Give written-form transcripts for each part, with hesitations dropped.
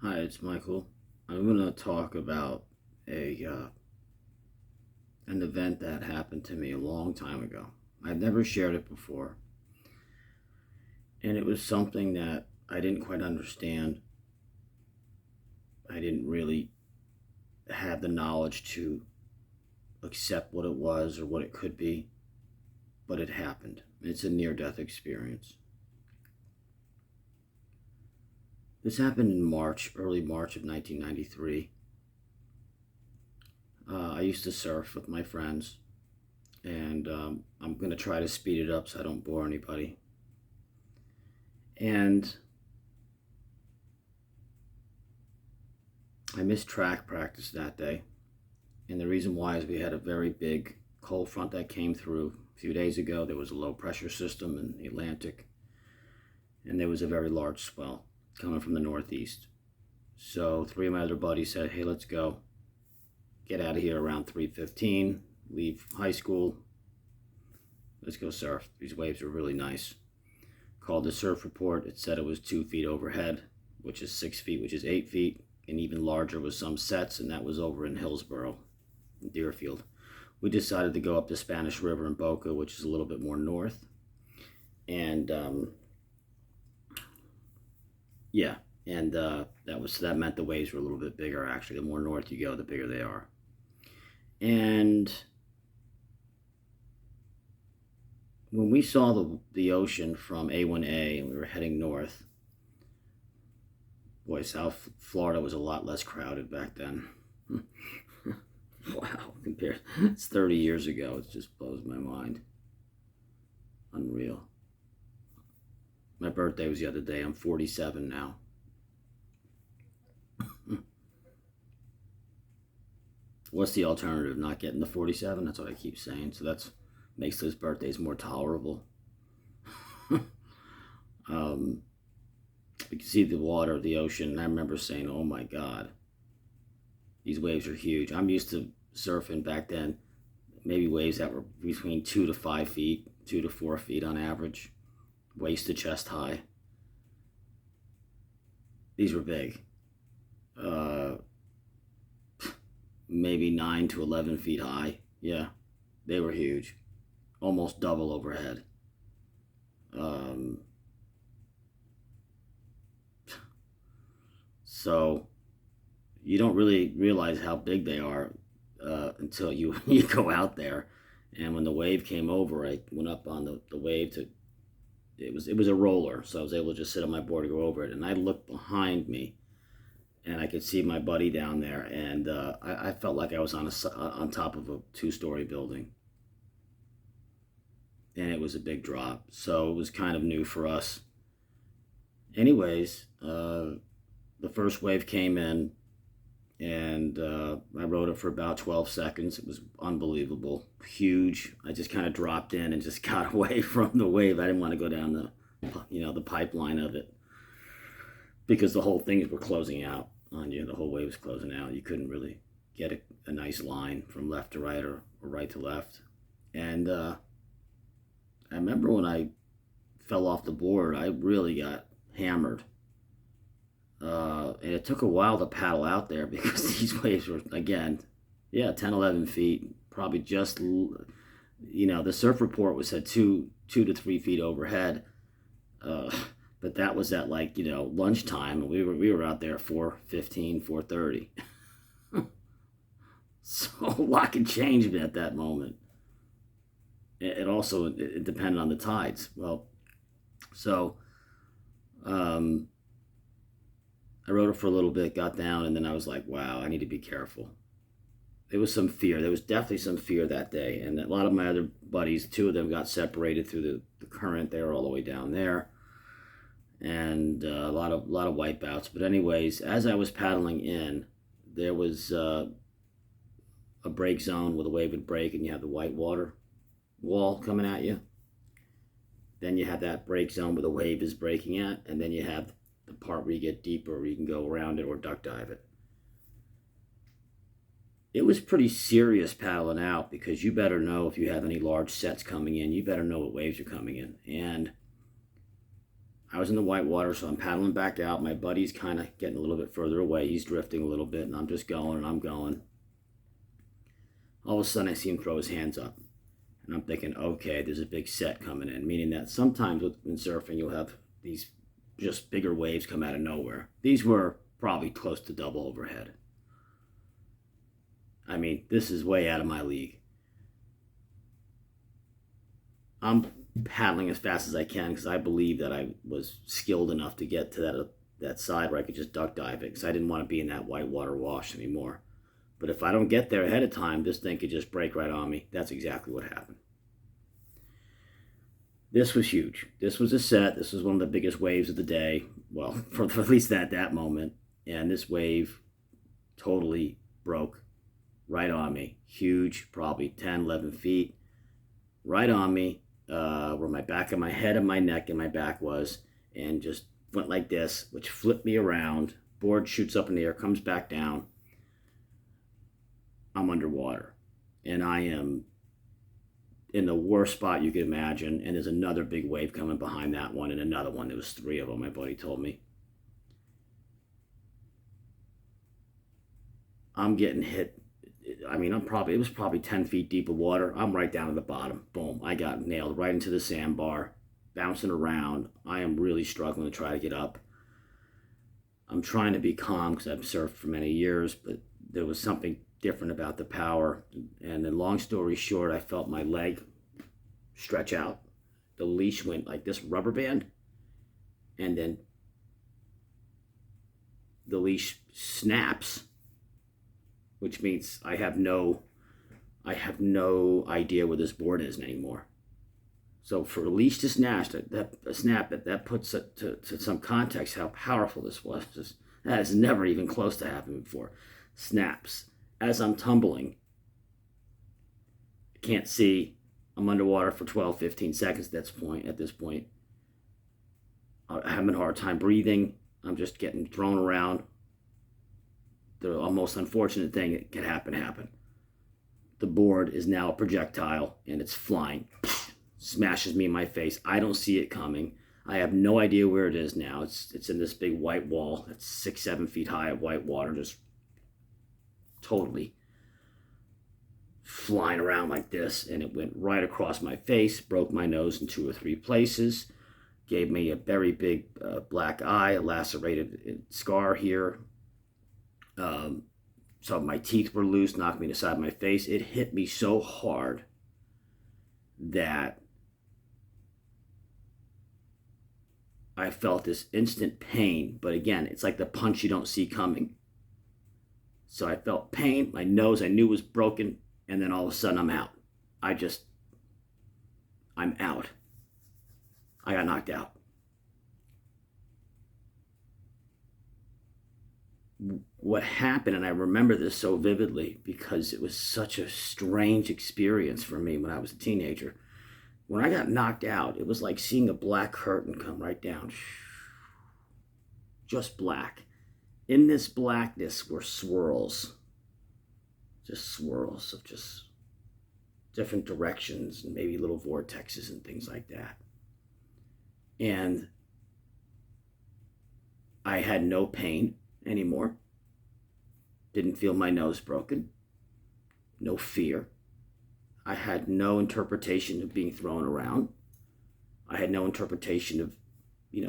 Hi, it's Michael. I'm going to talk about a an event that happened to me a long time ago. I've never shared it before, and it was something that I didn't quite understand. I didn't really have the knowledge to accept what it was or what it could be, but it happened. It's a near-death experience. This happened in March, early March of 1993. I used to surf with my friends, and I'm going to try to speed it up so I don't bore anybody. And I missed track practice that day. And the reason why is we had a very big cold front that came through a few days ago. There was a low pressure system in the Atlantic, and there was a very large swell coming from the northeast. So three of my other buddies said, hey, let's go. Get out of here around 3:15, leave high school, let's go surf. These waves are really nice. Called the surf report. It said it was 2 feet overhead, which is 6 feet, which is 8 feet, and even larger with some sets, and that was over in Hillsborough, in Deerfield. We decided to go up the Spanish River in Boca, which is a little bit more north, and yeah, and that meant the waves were a little bit bigger. Actually, the more north you go, the bigger they are. And when we saw the ocean from A1A and we were heading north, boy, South Florida was a lot less crowded back then. Wow, compared, it's 30 years ago. It just blows my mind. Unreal. My birthday was the other day. I'm 47 now. What's the alternative? Not getting the 47? That's what I keep saying. So that's makes those birthdays more tolerable. You can see the water, the ocean, and I remember saying, oh my God, these waves are huge. I'm used to surfing back then, maybe waves that were between 2 to 5 feet, 2 to 4 feet on average, waist to chest high. These were big. Maybe 9 to 11 feet high. Yeah, they were huge, almost double overhead. So you don't really realize how big they are until you you go out there. And when the wave came over, I went up on the wave to. It was a roller, so I was able to just sit on my board and go over it. And I looked behind me, and I could see my buddy down there, and I felt like I was on top of a 2-story building, and it was a big drop. So it was kind of new for us. Anyways, the first wave came in, and I rode it for about 12 seconds. It was unbelievable, huge. I just kind of dropped in and just got away from the wave. I didn't want to go down the pipeline of it because the whole things were closing out on you. The whole wave was closing out. You couldn't really get a nice line from left to right or right to left. And I remember when I fell off the board, I really got hammered. And it took a while to paddle out there because these waves were, again, 10, 11 feet, probably just, the surf report was at 2 to 3 feet overhead. But that was at lunchtime, and we were out there at 4:15, 4:30. So a lot could change at that moment. It also depended on the tides. Well, so I rode it for a little bit, got down, and then I was like, wow, I need to be careful. There was some fear. There was definitely some fear that day. And a lot of my other buddies, 2 of them got separated through the current. They were all the way down there. And a lot of wipeouts. But anyways, as I was paddling in, there was a break zone where the wave would break, and you have the white water wall coming at you. Then you have that break zone where the wave is breaking at, and then you have the part where you get deeper where you can go around it or duck dive it. It was pretty serious paddling out because you better know if you have any large sets coming in. You better know what waves are coming in. And I was in the white water, so I'm paddling back out. My buddy's kind of getting a little bit further away. He's drifting a little bit, and I'm just going and I'm going. All of a sudden, I see him throw his hands up. And I'm thinking, okay, there's a big set coming in, meaning that sometimes in surfing, you'll have these just bigger waves come out of nowhere. These were probably close to double overhead. I mean, this is way out of my league. I'm paddling as fast as I can because I believe that I was skilled enough to get to that side where I could just duck dive it, because I didn't want to be in that whitewater wash anymore. But if I don't get there ahead of time, this thing could just break right on me. That's exactly what happened. This was huge. This was a set. This was one of the biggest waves of the day. Well, for at least that moment. And this wave totally broke right on me. Huge, probably 10, 11 feet. Right on me, where my back of my head and my neck and my back was. And just went like this, which flipped me around. Board shoots up in the air, comes back down. I'm underwater, and I am in the worst spot you could imagine, and there's another big wave coming behind that one, and another one. There was 3 of them, my buddy told me. I'm getting hit. I mean, it was probably 10 feet deep of water. I'm right down to the bottom. Boom, I got nailed right into the sandbar, bouncing around. I am really struggling to try to get up. I'm trying to be calm because I've surfed for many years, but there was something different about the power. And then, long story short, I felt my leg stretch out. The leash went like this rubber band, and then the leash snaps, which means I have no idea where this board is anymore. So for a leash to snap, that puts it to some context how powerful this was. That has never even close to happened before. Snaps. As I'm tumbling, I can't see. I'm underwater for 12, 15 seconds at this point. I'm having a hard time breathing. I'm just getting thrown around. The most unfortunate thing that could happen. The board is now a projectile, and it's flying. Smashes me in my face. I don't see it coming. I have no idea where it is now. It's in this big white wall that's 6, 7 feet high of white water, just totally flying around like this, and it went right across my face, broke my nose in 2 or 3 places, gave me a very big black eye, a lacerated scar here. So my teeth were loose, knocked me to the side of my face. It hit me so hard that I felt this instant pain, but again, it's like the punch you don't see coming. So I felt pain, my nose I knew was broken, and then all of a sudden I'm out. I'm out. I got knocked out. What happened, and I remember this so vividly because it was such a strange experience for me when I was a teenager. When I got knocked out, it was like seeing a black curtain come right down. Just black. In this blackness were swirls. Just swirls of just different directions and maybe little vortexes and things like that. And I had no pain anymore. Didn't feel my nose broken. No fear. I had no interpretation of being thrown around. I had no interpretation of,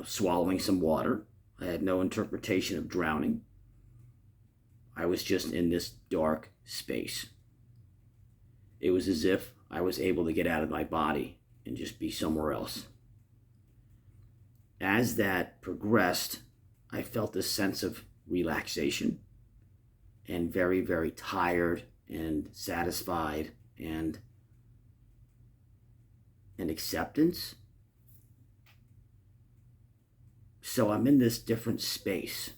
swallowing some water. I had no interpretation of drowning. I was just in this dark space. It was as if I was able to get out of my body and just be somewhere else. As that progressed, I felt this sense of relaxation and very, very tired and satisfied and acceptance. So I'm in this different space.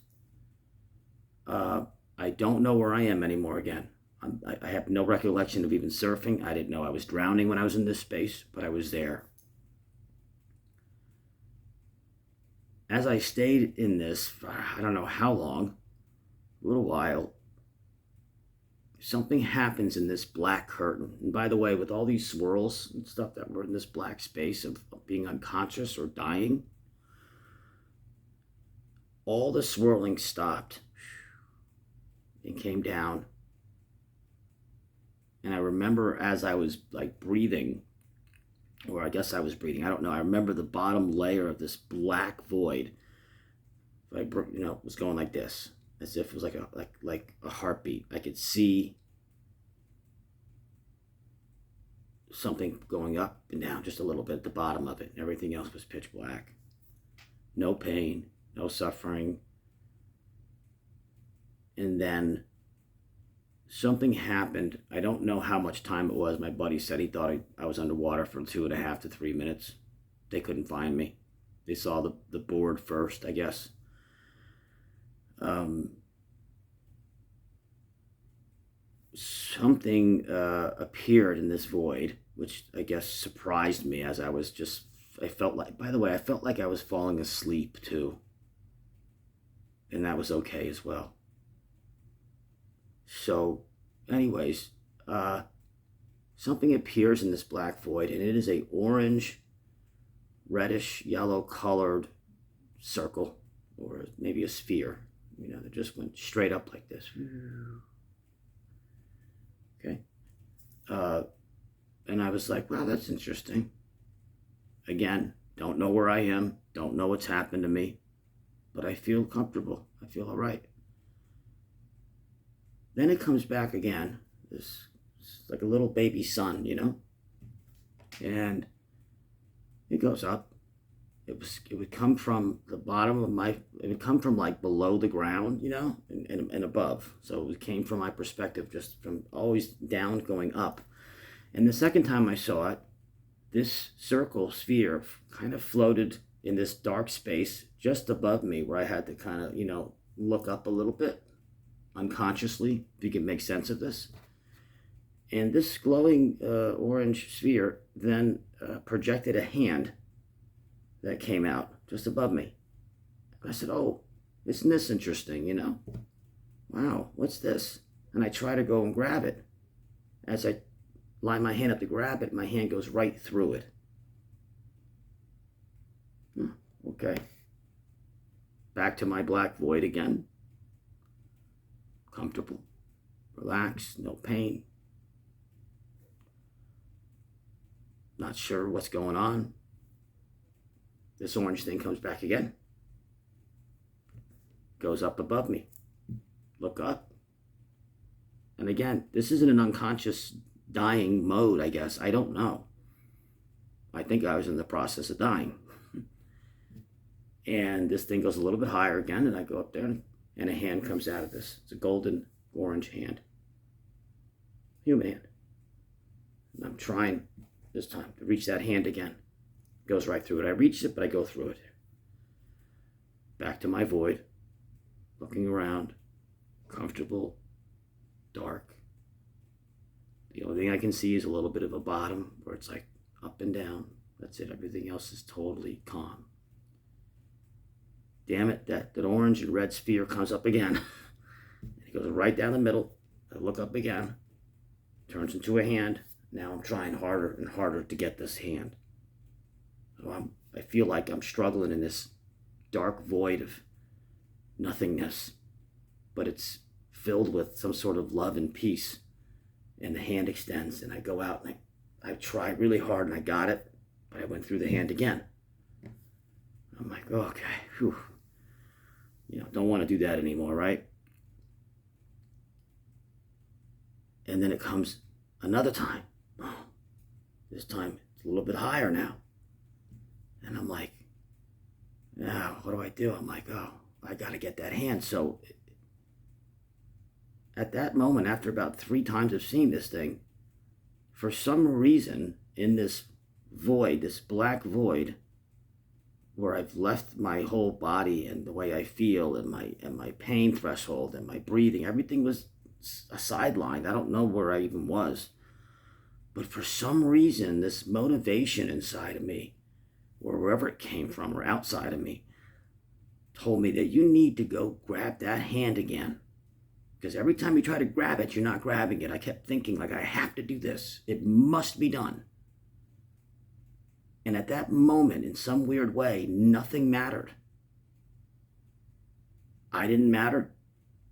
I don't know where I am anymore again. I have no recollection of even surfing. I didn't know I was drowning when I was in this space, but I was there. As I stayed in this, I don't know how long, a little while, something happens in this black curtain. And by the way, with all these swirls and stuff that were in this black space of being unconscious or dying, all the swirling stopped and came down. And I remember as I was like breathing, or I guess I was breathing, I don't know. I remember the bottom layer of this black void, like, was going like this, as if it was like a heartbeat. I could see something going up and down just a little bit at the bottom of it. And everything else was pitch black. No pain, no suffering. And then something happened. I don't know how much time it was. My buddy said he thought I was underwater for 2.5 to 3 minutes. They couldn't find me. They saw the board first, I guess. Something appeared in this void, which I guess surprised me as I was just, I felt like I was falling asleep too. And that was okay as well. So, anyways, something appears in this black void, and it is a orange, reddish, yellow colored circle, or maybe a sphere. That just went straight up like this. Okay. And I was like, wow, that's interesting. Again, don't know where I am, don't know what's happened to me, but I feel comfortable. I feel all right. Then it comes back again. It's like a little baby sun, and it goes up. It would come from the bottom of it would come from like below the ground, and above. So it came from my perspective, just from always down going up. And the second time I saw it, this circle sphere kind of floated in this dark space just above me, where I had to kind of, look up a little bit unconsciously, if you can make sense of this. And this glowing orange sphere then projected a hand that came out just above me. I said, oh, isn't this interesting, Wow, what's this? And I try to go and grab it. As I line my hand up to grab it, my hand goes right through it. Okay. Back to my black void again. Comfortable, relaxed, no pain. Not sure what's going on. This orange thing comes back again. Goes up above me. Look up. And again, this isn't an unconscious dying mode, I guess. I don't know. I think I was in the process of dying. And this thing goes a little bit higher again, and I go up there, and a hand comes out of this. It's a golden orange hand. Human hand. And I'm trying this time to reach that hand again. It goes right through it. I reach it, but I go through it. Back to my void. Looking around. Comfortable. Dark. The only thing I can see is a little bit of a bottom where it's like up and down. That's it. Everything else is totally calm. Damn it, that orange and red sphere comes up again. It goes right down the middle. I look up again. Turns into a hand. Now I'm trying harder and harder to get this hand. So I feel like I'm struggling in this dark void of nothingness. But it's filled with some sort of love and peace. And the hand extends, and I go out, and I tried really hard, and I got it. But I went through the hand again. I'm like, oh, okay, whew. Don't want to do that anymore, right? And then it comes another time. Oh, this time it's a little bit higher now. And I'm like, now what do I do? I'm like, oh, I got to get that hand. So at that moment, after about 3 times of seeing this thing, for some reason in this void, this black void, where I've left my whole body and the way I feel and my pain threshold and my breathing, everything was sidelined. I don't know where I even was. But for some reason, this motivation inside of me, or wherever it came from, or outside of me, told me that you need to go grab that hand again. Because every time you try to grab it, you're not grabbing it. I kept thinking, like, I have to do this. It must be done. And at that moment, in some weird way, nothing mattered. I didn't matter.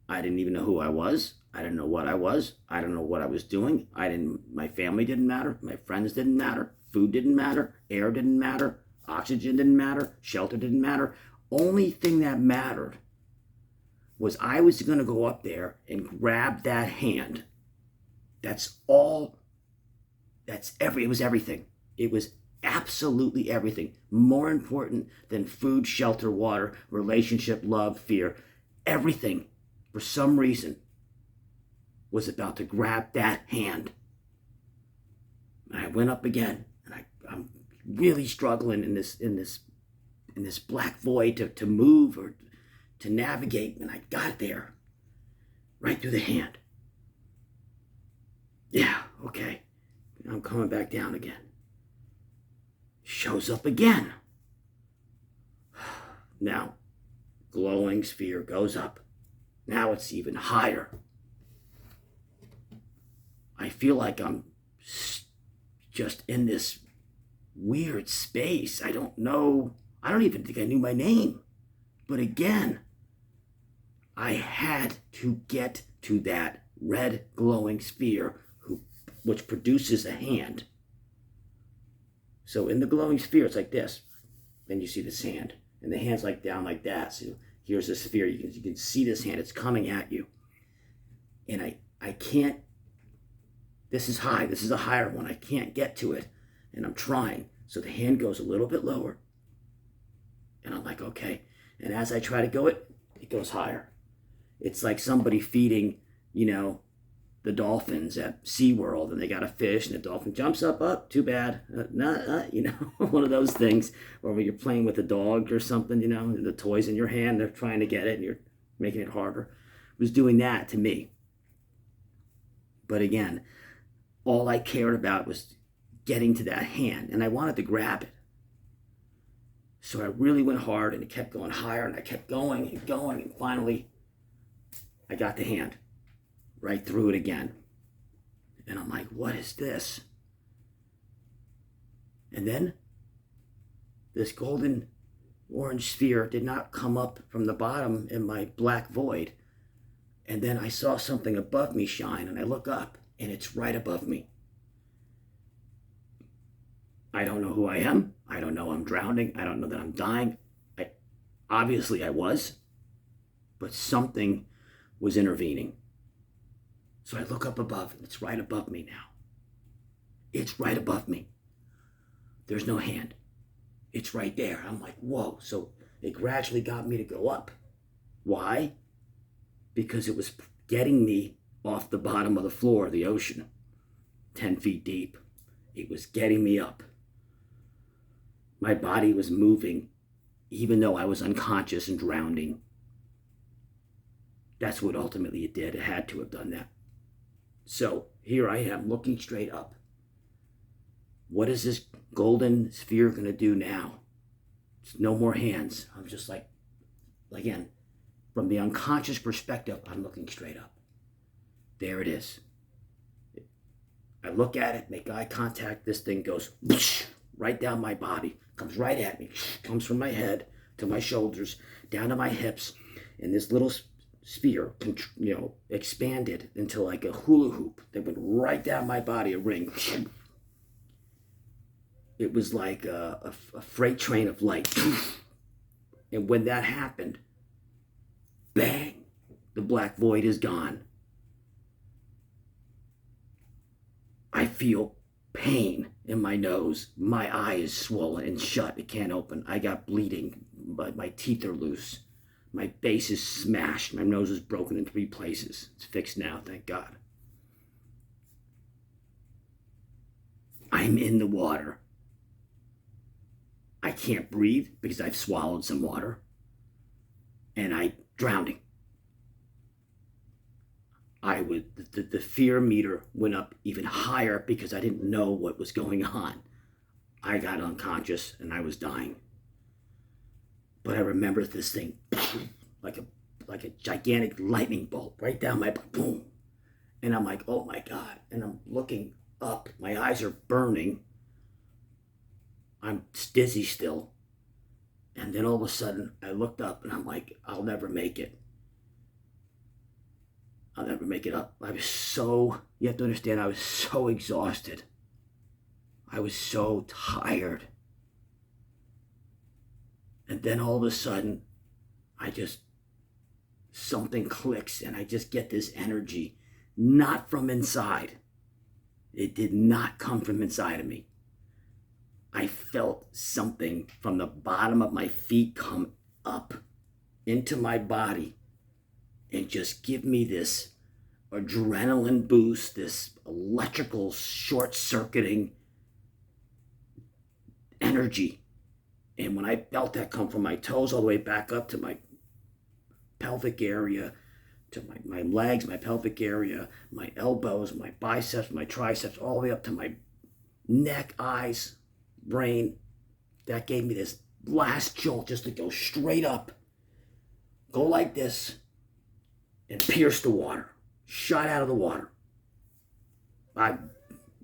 I didn't even know who I was. I didn't know what I was. I don't know what I was doing. My family didn't matter. My friends didn't matter. Food didn't matter. Air didn't matter. Oxygen didn't matter. Shelter didn't matter. Only thing that mattered was I was going to go up there and grab that hand. That's all. It was everything. It was absolutely everything. More important than food, shelter, water, relationship, love, fear. Everything, for some reason, was about to grab that hand. And I went up again, and I'm really struggling in this black void to move or to navigate, and I got there, right through the hand. Yeah, okay. I'm coming back down again. Shows up again. Now, glowing sphere goes up. Now it's even higher. I feel like I'm just in this weird space. I don't know. I don't even think I knew my name. But again, I had to get to that red glowing sphere which produces a hand. So in the glowing sphere, it's like this. Then you see this hand. And the hand's like down like that. So here's the sphere. You can see this hand. It's coming at you. And I can't. This is high. This is a higher one. I can't get to it. And I'm trying. So the hand goes a little bit lower. And I'm like, okay. And as I try to go it goes higher. It's like somebody feeding, the dolphins at SeaWorld, and they got a fish, and the dolphin jumps up, too bad. One of those things. Or when you're playing with a dog or something, the toys in your hand, they're trying to get it, and you're making it harder. It was doing that to me. But again, all I cared about was getting to that hand, and I wanted to grab it. So I really went hard, and it kept going higher, and I kept going and going, and finally, I got the hand. Right through it again. And I'm like, what is this? And then this golden orange sphere did not come up from the bottom in my black void. And then I saw something above me shine, and I look up, and it's right above me. I don't know who I am. I don't know I'm drowning. I don't know that I'm dying. Obviously I was, but something was intervening. So I look up above, and it's right above me now. It's right above me. There's no hand. It's right there. I'm like, whoa. So it gradually got me to go up. Why? Because it was getting me off the bottom of the floor of the ocean, 10 feet deep. It was getting me up. My body was moving, even though I was unconscious and drowning. That's what ultimately it did. It had to have done that. So here I am looking straight up. What is this golden sphere going to do now? It's no more hands. I'm just like, again, from the unconscious perspective, I'm looking straight up. There it is. I look at it, make eye contact. This thing goes right down my body, comes right at me, comes from my head to my shoulders, down to my hips, and this little sphere, expanded into like a hula hoop that went right down my body, a ring. It was like a freight train of light. And when that happened, bang, the black void is gone. I feel pain in my nose. My eye is swollen and shut. It can't open. I got bleeding, but my teeth are loose. My base is smashed. My nose is broken in 3 places. It's fixed now, thank God. I'm in the water. I can't breathe because I've swallowed some water. And I'm drowning. The fear meter went up even higher because I didn't know what was going on. I got unconscious and I was dying. But I remember this thing, like a gigantic lightning bolt right down my back, boom. And I'm like, oh my God. And I'm looking up. My eyes are burning. I'm dizzy still. And then all of a sudden, I looked up and I'm like, I'll never make it. I'll never make it up. You have to understand, I was so exhausted. I was so tired. And then all of a sudden, something clicks and I just get this energy, not from inside. It did not come from inside of me. I felt something from the bottom of my feet come up into my body and just give me this adrenaline boost, this electrical short-circuiting energy. And when I felt that come from my toes all the way back up to my pelvic area, to my legs, my pelvic area, my elbows, my biceps, my triceps, all the way up to my neck, eyes, brain, that gave me this last jolt just to go straight up, go like this, and pierce the water, shot out of the water. I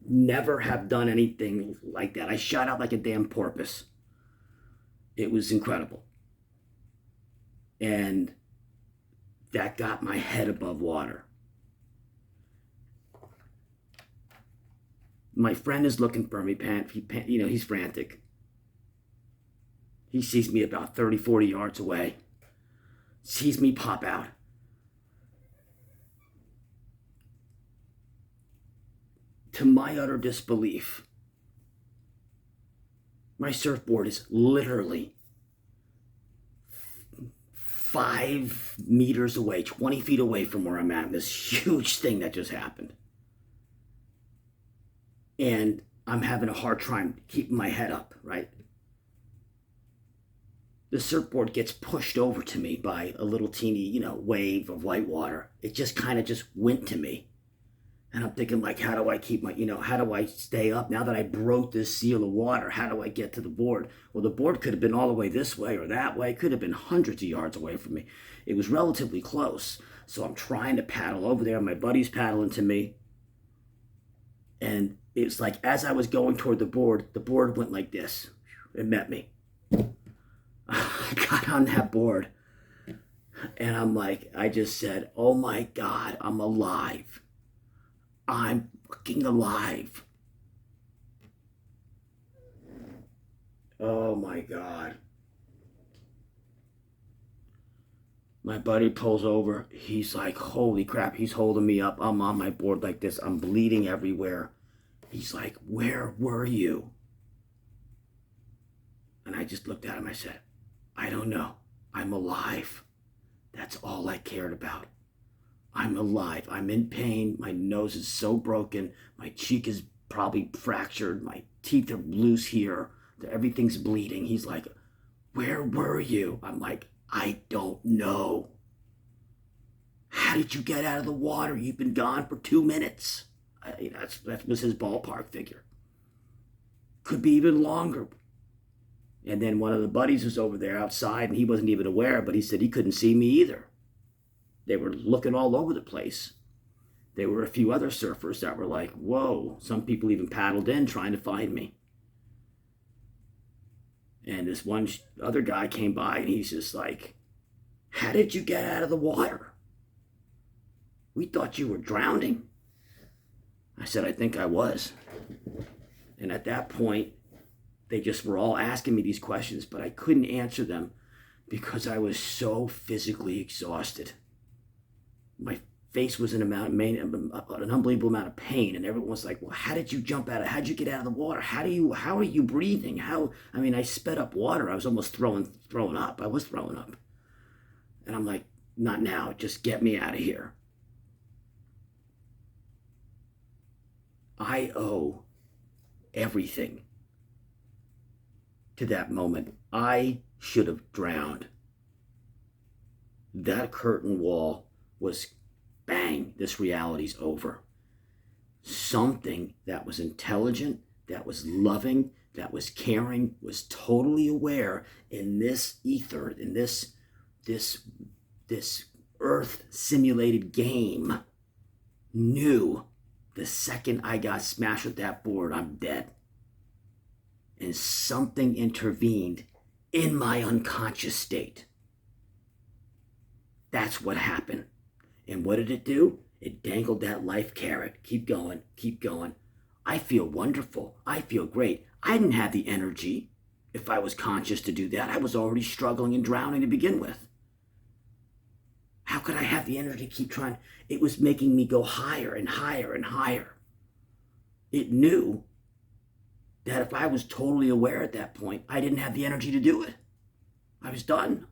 never have done anything like that. I shot out like a damn porpoise. It was incredible. And that got my head above water. My friend is looking for me, he's frantic. He sees me about 30, 40 yards away, sees me pop out. To my utter disbelief, my surfboard is literally 5 meters away, 20 feet away from where I'm at. This huge thing that just happened. And I'm having a hard time keeping my head up, right? The surfboard gets pushed over to me by a little teeny, wave of white water. It just kind of just went to me. And I'm thinking, like, how do I keep how do I stay up? Now that I broke this seal of water, how do I get to the board? Well, the board could have been all the way this way or that way. It could have been hundreds of yards away from me. It was relatively close. So I'm trying to paddle over there. My buddy's paddling to me. And it's like, as I was going toward the board went like this. It met me. I got on that board. And I just said, oh my God, I'm alive. I'm fucking alive. Oh my God. My buddy pulls over. He's like, holy crap. He's holding me up. I'm on my board like this. I'm bleeding everywhere. He's like, where were you? And I just looked at him. I said, I don't know. I'm alive. That's all I cared about. I'm alive. I'm in pain. My nose is so broken. My cheek is probably fractured. My teeth are loose here. Everything's bleeding. He's like, where were you? I'm like, I don't know. How did you get out of the water? You've been gone for 2 minutes. That was his ballpark figure. Could be even longer. And then one of the buddies was over there outside, and he wasn't even aware, but he said he couldn't see me either. They were looking all over the place. There were a few other surfers that were like, whoa. Some people even paddled in trying to find me. And this one other guy came by and he's just like, how did you get out of the water? We thought you were drowning. I said, I think I was. And at that point, they just were all asking me these questions, but I couldn't answer them because I was so physically exhausted. My face was in an unbelievable amount of pain, and everyone was like, well, how did you jump out of, how'd you get out of the water? How are you breathing? I sped up water. I was almost throwing up. I was throwing up. And I'm like, not now, just get me out of here. I owe everything to that moment. I should have drowned. That curtain wall was bang, this reality's over. Something that was intelligent, that was loving, that was caring, was totally aware in this ether, in this earth simulated game, knew the second I got smashed with that board, I'm dead. And something intervened in my unconscious state. That's what happened. And what did it do? It dangled that life carrot. Keep going, keep going. I feel wonderful. I feel great. I didn't have the energy, if I was conscious, to do that. I was already struggling and drowning to begin with. How could I have the energy to keep trying? It was making me go higher and higher and higher. It knew that if I was totally aware at that point, I didn't have the energy to do it. I was done.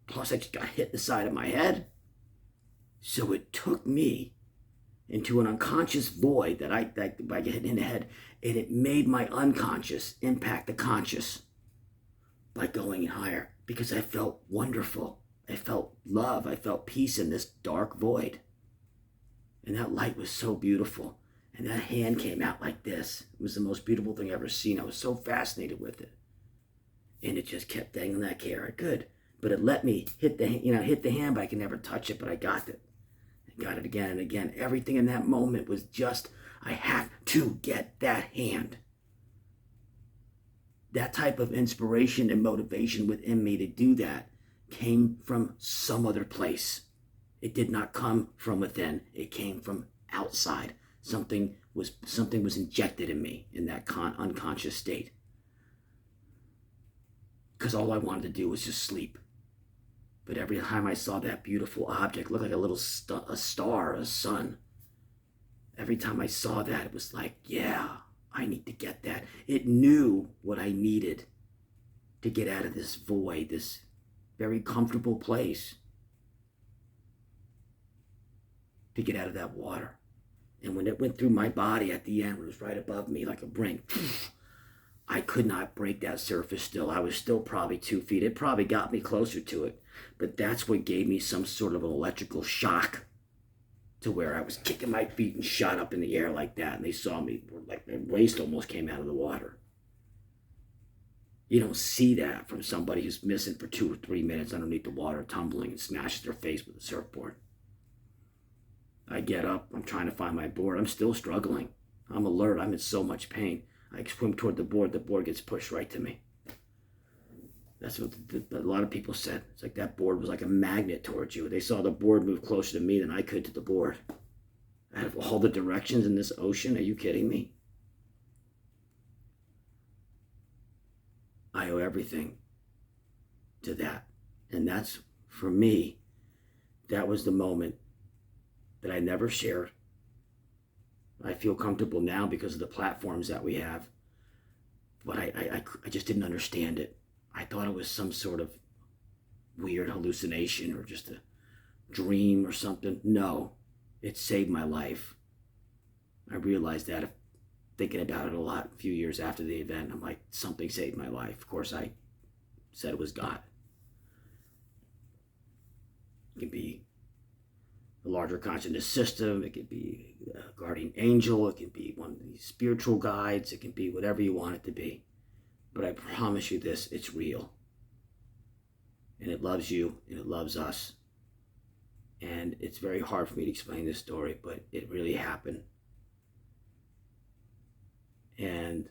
Plus, I just got hit in the side of my head. So it took me into an unconscious void that I get hit in the head, and it made my unconscious impact the conscious by going higher, because I felt wonderful. I felt love. I felt peace in this dark void. And that light was so beautiful. And that hand came out like this. It was the most beautiful thing I've ever seen. I was so fascinated with it. And it just kept dangling that carrot. Good. But it let me hit the hand, but I could never touch it, but I got it. I got it again and again. Everything in that moment was just, I have to get that hand. That type of inspiration and motivation within me to do that came from some other place. It did not come from within. It came from outside. Something was injected in me in that unconscious state. Because all I wanted to do was just sleep. But every time I saw that beautiful object, look like a little a star, a sun. Every time I saw that, it was like, yeah, I need to get that. It knew what I needed to get out of this void, this very comfortable place, to get out of that water. And when it went through my body at the end, it was right above me like a brink. I could not break that surface still. I was still probably 2 feet. It probably got me closer to it. But that's what gave me some sort of an electrical shock, to where I was kicking my feet and shot up in the air like that. And they saw me, like my waist almost came out of the water. You don't see that from somebody who's missing for 2 or 3 minutes underneath the water, tumbling and smashes their face with a surfboard. I get up, I'm trying to find my board. I'm still struggling. I'm alert, I'm in so much pain. I swim toward the board gets pushed right to me. That's what a lot of people said. It's like that board was like a magnet towards you. They saw the board move closer to me than I could to the board. Out of all the directions in this ocean, are you kidding me? I owe everything to that. And that's, for me, that was the moment that I never shared. I feel comfortable now because of the platforms that we have. But I just didn't understand it. I thought it was some sort of weird hallucination or just a dream or something. No, it saved my life. I realized that thinking about it a lot a few years after the event. I'm like, something saved my life. Of course, I said it was God. It could be the larger consciousness system. It could be a guardian angel. It could be one of these spiritual guides. It can be whatever you want it to be. But I promise you this, it's real. And it loves you, and it loves us. And it's very hard for me to explain this story, but it really happened. And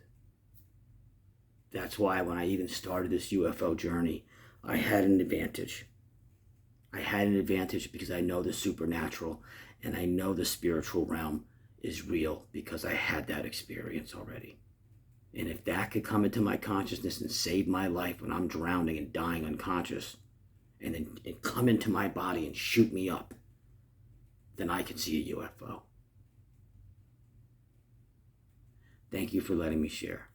that's why when I even started this UFO journey, I had an advantage. I had an advantage because I know the supernatural and I know the spiritual realm is real because I had that experience already. And if that could come into my consciousness and save my life when I'm drowning and dying unconscious, and then it come into my body and shoot me up, then I can see a UFO. Thank you for letting me share.